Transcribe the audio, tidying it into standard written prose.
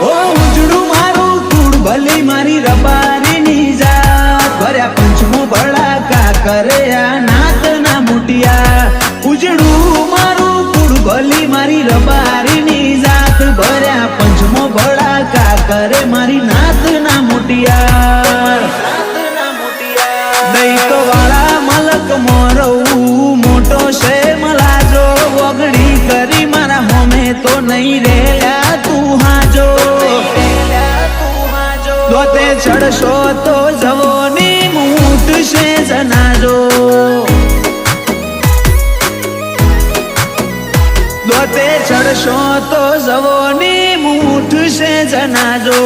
ઓ ઉજળું મારું કુળ ભલી મારી રબારીની જાત ભર્યા પંચમો ભડાકા કરે આ નાતના મુટિયા ઉજળું મારું કુળ ભલી મારી રબારીની જાત ભર્યા પંચમો ભડાકા કરે મારી નાતના મુટિયા દૈત વાળા મલક મોરવું મોટો છે મલાજો વગડી કરી મારા હોમે તો નહીં રેલા તું હાજો દોતે ચડશો તો જવોની મૂઠ છે જનાજો દોતે ચડશો તો જવોની મૂઠ છે જનાજો